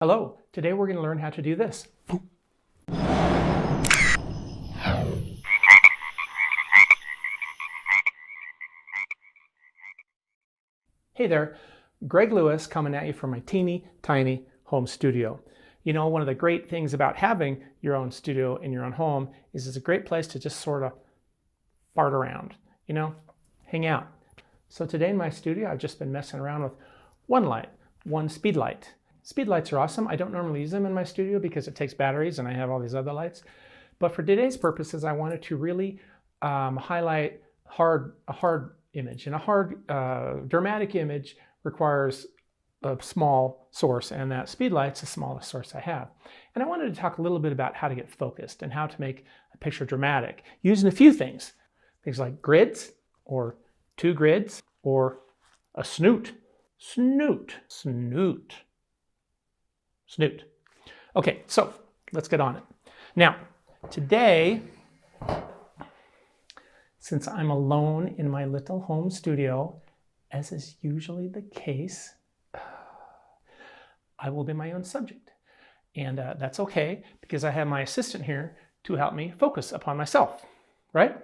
Hello, today we're going to learn how to do this. Hey there, Greg Lewis coming at you from my teeny tiny home studio. You know, one of the great things about having your own studio in your own home is it's a great place to just sort of fart around, you know, hang out. So today in my studio, I've just been messing around with one light, one Speedlight. Speedlights are awesome. I don't normally use them in my studio because it takes batteries and I have all these other lights. But for today's purposes, I wanted to really highlight a hard image. And a hard dramatic image requires a small source, and that Speedlight's the smallest source I have. And I wanted to talk a little bit about how to get focused and how to make a picture dramatic using a few things. Things like grids, or two grids, or a snoot. Snoot. Okay, so let's get on it. Now, today, since I'm alone in my little home studio, as is usually the case, I will be my own subject. And that's okay, because I have my assistant here to help me focus upon myself, right?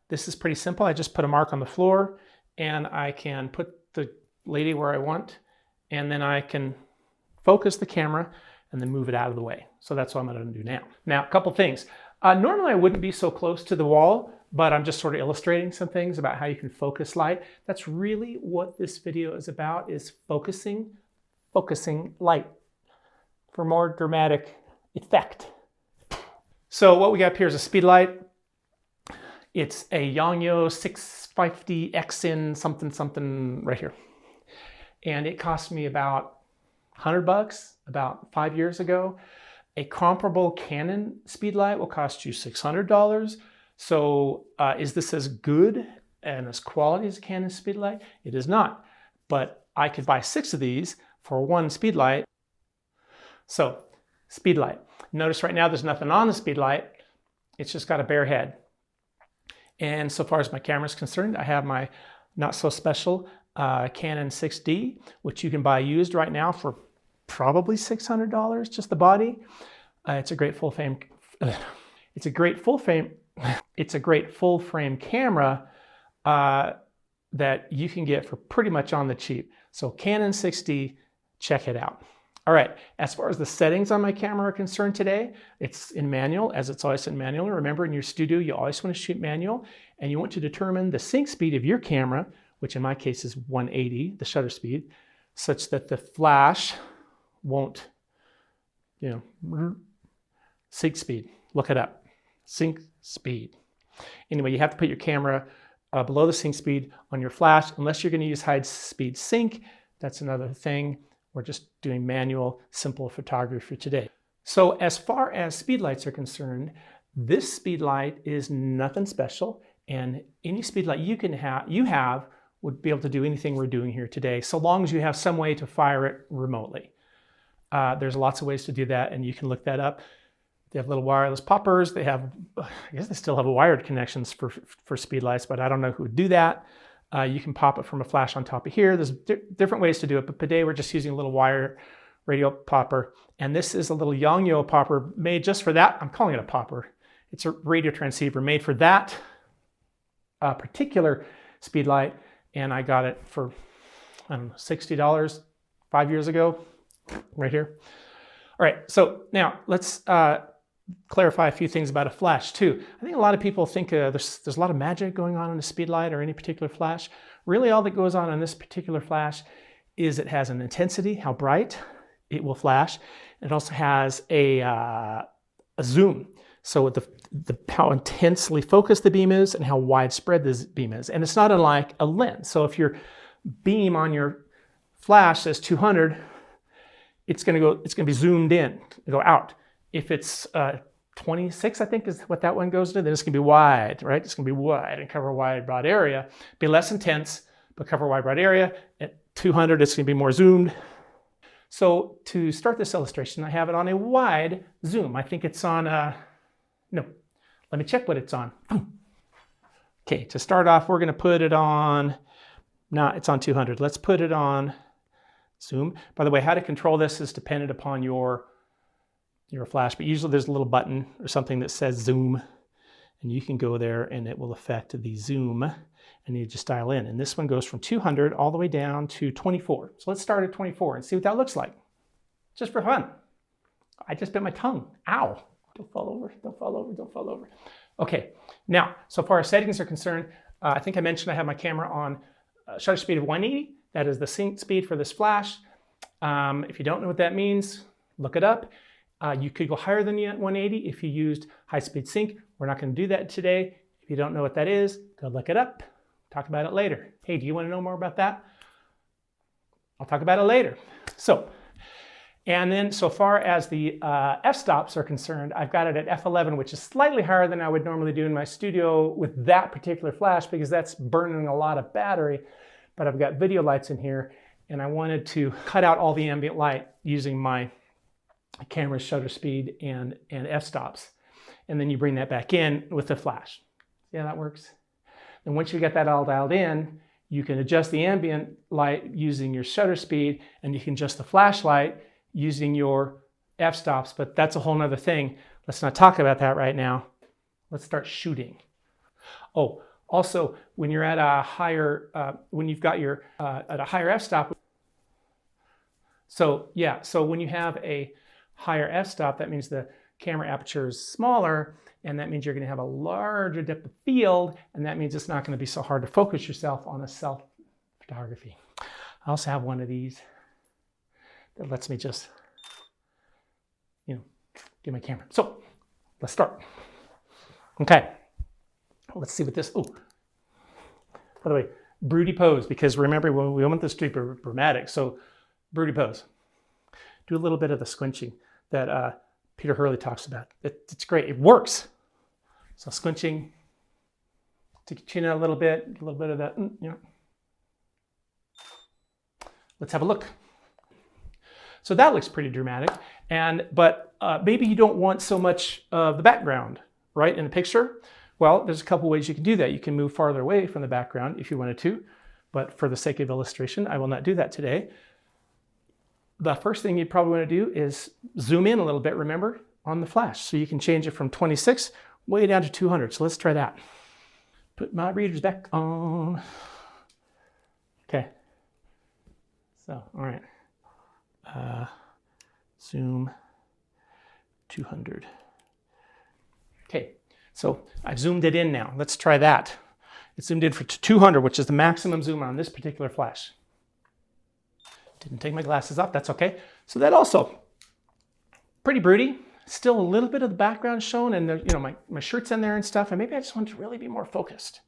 This is pretty simple. I just put a mark on the floor, and I can put the lady where I want, and then I can focus the camera and then move it out of the way. So that's what I'm going to do now. Now, a couple things. Normally I wouldn't be so close to the wall, but I'm just sort of illustrating some things about how you can focus light. That's really what this video is about, is focusing light for more dramatic effect. So what we got up here is a Speedlight. It's a Gnaeus 650 XN something right here. And it cost me about $100 about 5 years ago. A comparable Canon Speedlight will cost you $600. So is this as good and as quality as a Canon Speedlight? It is not, but I could buy 6 of these for one Speedlight. So Speedlight. Notice right now there's nothing on the Speedlight. It's just got a bare head. And so far as my camera is concerned, I have my not so special Canon 6D, which you can buy used right now for probably $600, just the body. It's a great full frame. It's a great full frame camera that you can get for pretty much on the cheap. So Canon 6D, check it out. All right, as far as the settings on my camera are concerned today, it's in manual, as it's always in manual. Remember, in your studio, you always want to shoot manual, and you want to determine the sync speed of your camera, which in my case is 180, the shutter speed, such that the flash won't, sync speed. Look it up. Sync speed. Anyway, you have to put your camera below the sync speed on your flash, unless you're going to use high speed sync. That's another thing. We're just doing manual, simple photography for today. So as far as Speedlights are concerned, this Speedlight is nothing special, and any Speedlight you have would be able to do anything we're doing here today, so long as you have some way to fire it remotely. There's lots of ways to do that, and you can look that up. They have little wireless poppers. They have, I guess they still have wired connections for Speedlights, but I don't know who would do that. You can pop it from a flash on top of here. There's different ways to do it, but today we're just using a little wire radio popper. And this is a little Gnaeus popper made just for that. I'm calling it a popper. It's a radio transceiver made for that particular Speedlight. And I got it for, I don't know, $60 5 years ago, right here. All right, so now let's clarify a few things about a flash too. I think a lot of people think there's a lot of magic going on in a Speedlight or any particular flash. Really all that goes on in this particular flash is it has an intensity, how bright it will flash. It also has a zoom. So how intensely focused the beam is and how widespread this beam is. And it's not unlike a lens. So if your beam on your flash says 200, it's going to be zoomed in, go out. If it's 26, I think is what that one goes to, then it's going to be wide, right? It's going to be wide and cover a wide, broad area. Be less intense, but cover a wide, broad area. At 200, it's going to be more zoomed. So to start this illustration, I have it on a wide zoom. I think it's on, no, let me check what it's on. Okay, to start off, we're going to put it on, no, it's on 200. Let's put it on zoom. By the way, how to control this is dependent upon your flash, but usually there's a little button or something that says zoom, and you can go there and it will affect the zoom, and you just dial in. And this one goes from 200 all the way down to 24. So let's start at 24 and see what that looks like. Just for fun. I just bit my tongue. Ow. Don't fall over, don't fall over, don't fall over. Okay, now, so far as settings are concerned, I think I mentioned I have my camera on shutter speed of 180. That is the sync speed for this flash. If you don't know what that means, look it up. You could go higher than 180 if you used high-speed sync. We're not going to do that today. If you don't know what that is, go look it up. Talk about it later. Hey, do you want to know more about that? I'll talk about it later. And then so far as the f-stops are concerned, I've got it at f11, which is slightly higher than I would normally do in my studio with that particular flash because that's burning a lot of battery. But I've got video lights in here, and I wanted to cut out all the ambient light using my camera's shutter speed and f-stops. And then you bring that back in with the flash. See how that works? And once you get that all dialed in, you can adjust the ambient light using your shutter speed, and you can adjust the flashlight using your f-stops, but that's a whole nother thing. Let's not talk about that right now. Let's start shooting. Oh, also, when you're at a higher, when you've got your, at a higher f-stop, so when you have a higher f-stop, that means the camera aperture is smaller, and that means you're going to have a larger depth of field, and that means it's not going to be so hard to focus yourself on a self photography. I also have one of these that lets me just, get my camera. So let's start. Okay, let's see what this, oh, by the way, broody pose, because remember when we want this to be dramatic, so broody pose. Do a little bit of the squinching that Peter Hurley talks about. It's great, it works. So squinching, take your chin out a little bit of that, Let's have a look. So that looks pretty dramatic, but maybe you don't want so much of the background, right, in the picture. Well, there's a couple ways you can do that. You can move farther away from the background if you wanted to, but for the sake of illustration, I will not do that today. The first thing you'd probably want to do is zoom in a little bit, remember, on the flash. So you can change it from 26 way down to 200. So let's try that. Put my readers back on. Okay. So, all right. Zoom 200. Okay, so I've zoomed it in now. Let's try that. It's zoomed in for 200, which is the maximum zoom on this particular flash. Didn't take my glasses off, that's okay. So that also, pretty broody. Still a little bit of the background shown, and my shirt's in there and stuff, and maybe I just want to really be more focused.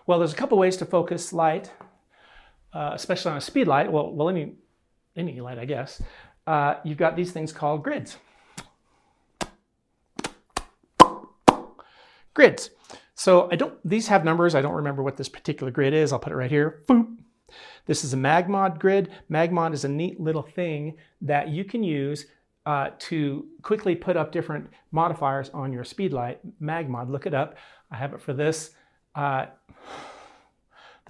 Well, there's a couple ways to focus light, especially on a speed light. Well, any light, I guess. You've got these things called grids. Grids. So these have numbers. I don't remember what this particular grid is. I'll put it right here. Boop. This is a MagMod grid. MagMod is a neat little thing that you can use to quickly put up different modifiers on your speedlight. MagMod, look it up. I have it for this. The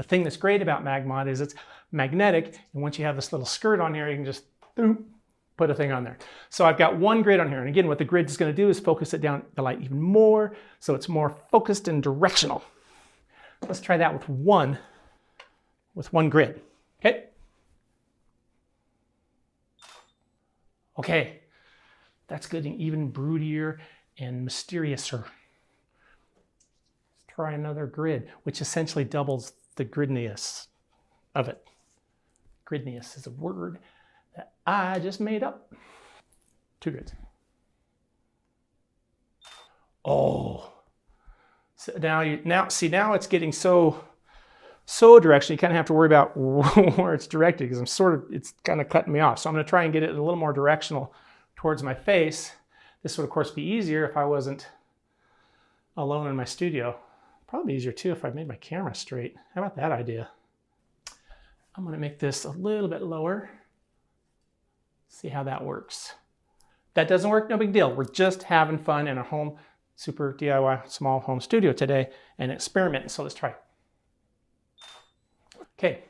thing that's great about MagMod is it's magnetic, and once you have this little skirt on here, you can just put a thing on there. So I've got one grid on here, and again, what the grid is going to do is focus it down the light even more, so it's more focused and directional. Let's try that with one grid. Okay. Okay, that's getting even broodier and mysteriouser. Let's try another grid, which essentially doubles the gridness of it. Gridness is a word that I just made up. 2 grids. Oh, so now it's getting so directional. You kind of have to worry about where it's directed because it's kind of cutting me off. So I'm going to try and get it a little more directional towards my face. This would of course be easier if I wasn't alone in my studio. Probably easier too if I made my camera straight. How about that idea? I'm going to make this a little bit lower. See how that works. If that doesn't work, no big deal. We're just having fun in a home, super DIY, small home studio today and experimenting. So let's try. Okay.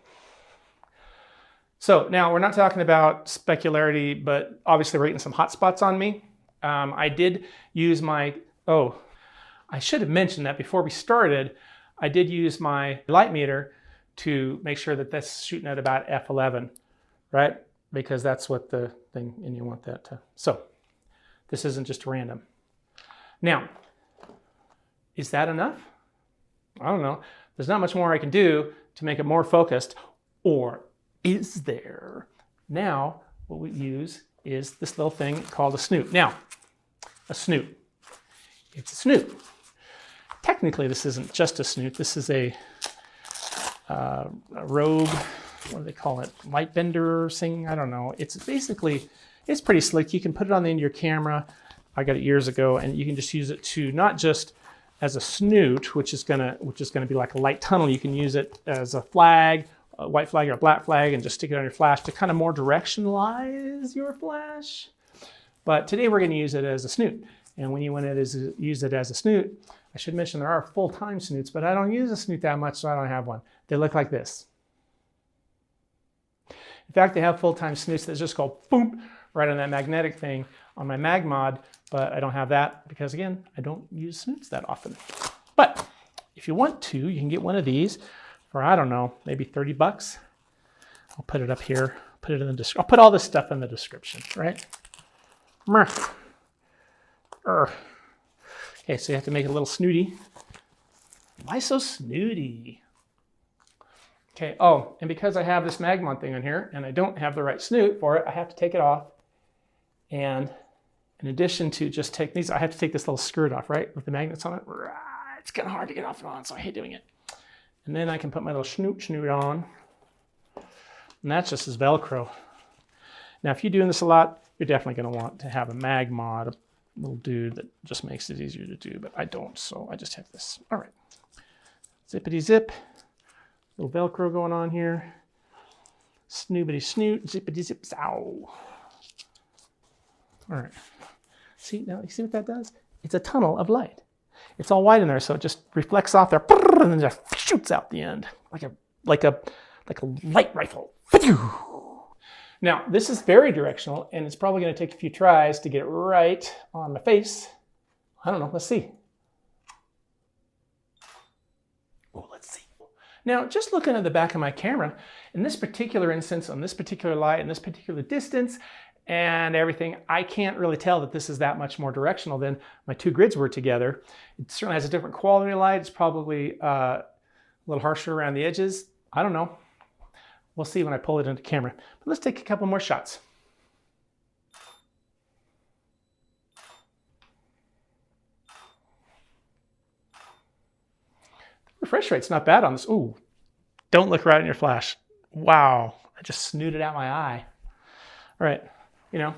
So now we're not talking about specularity, but obviously we're getting some hot spots on me. I did use my, I should have mentioned that before we started, I did use my light meter to make sure that that's shooting at about f11, right? Because that's what the thing, and you want that to, so this isn't just random. Now, is that enough? I don't know. There's not much more I can do to make it more focused, or is there? Now, what we use is this little thing called a snoot. Now, a snoot. It's a snoot. Technically, this isn't just a snoot. This is a rogue, what do they call it? Light bender thing? I don't know. It's basically, it's pretty slick. You can put it on the end of your camera. I got it years ago, and you can just use it to not just as a snoot, which is gonna be like a light tunnel. You can use it as a flag, a white flag or a black flag, and just stick it on your flash to kind of more directionalize your flash. But today we're going to use it as a snoot. And when you want to use it as a snoot, I should mention there are full-time snoots, but I don't use a snoot that much, so I don't have one. They look like this. In fact, they have full-time snoots that just go boom right on that magnetic thing on my mag mod, but I don't have that because, again, I don't use snoots that often. But if you want to, you can get one of these for, I don't know, maybe 30 bucks. I'll put it up here, put it in the description. I'll put all this stuff in the description, right? Okay, so you have to make it a little snooty. Why so snooty? Okay, oh, and because I have this Magmon thing on here and I don't have the right snoot for it, I have to take it off. And in addition to just take these, I have to take this little skirt off, right? With the magnets on it. It's kind of hard to get off and on, so I hate doing it. And then I can put my little snoot on. And that's just as Velcro. Now, if you're doing this a lot, you're definitely going to want to have a mag mod, a little dude that just makes it easier to do, but I don't, so I just have this. All right. Zippity zip. Little Velcro going on here. Snoobity snoot, zippity zip, ow. All right. See, now you see what that does? It's a tunnel of light. It's all white in there, so it just reflects off there, and then just shoots out the end like a light rifle. Now, this is very directional, and it's probably going to take a few tries to get it right on my face. I don't know. Let's see. Oh, let's see. Now, just looking at the back of my camera, in this particular instance, on this particular light, in this particular distance, and everything, I can't really tell that this is that much more directional than my two grids were together. It certainly has a different quality of light. It's probably a little harsher around the edges. I don't know. We'll see when I pull it into camera. But let's take a couple more shots. The refresh rate's not bad on this. Ooh, don't look right in your flash. Wow, I just snooted out my eye. All right, you know.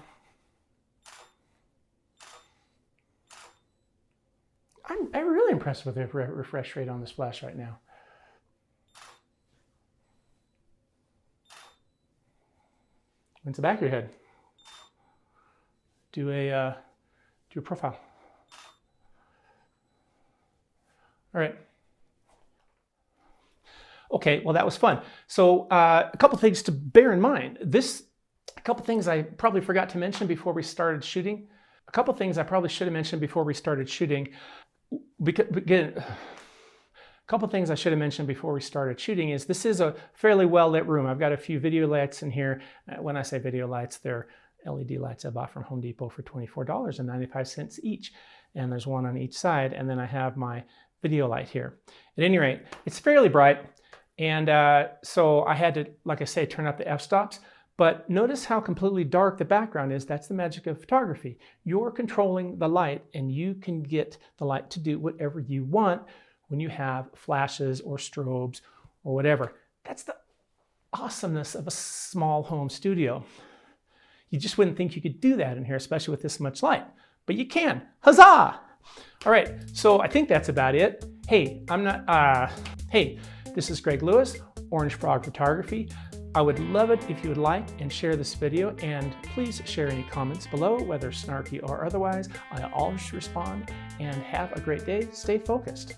I'm really impressed with the refresh rate on this flash right now. Into the back of your head. Do a profile. All right. Okay, well that was fun. So a couple things to bear in mind. A couple things I probably forgot to mention before we started shooting. A couple things I probably should have mentioned before we started shooting. A couple things I should have mentioned before we started shooting is this is a fairly well lit room. I've got a few video lights in here. When I say video lights, they're LED lights I bought from Home Depot for $24.95 each. And there's one on each side. And then I have my video light here. At any rate, it's fairly bright. And so I had to, like I say, turn up the f-stops. But notice how completely dark the background is. That's the magic of photography. You're controlling the light, and you can get the light to do whatever you want when you have flashes or strobes or whatever. That's the awesomeness of a small home studio. You just wouldn't think you could do that in here, especially with this much light, but you can. Huzzah! All right, so I think that's about it. Hey, hey, this is Greg Lewis, Orange Frog Photography. I would love it if you would like and share this video, and please share any comments below, whether snarky or otherwise. I always respond, and have a great day. Stay focused.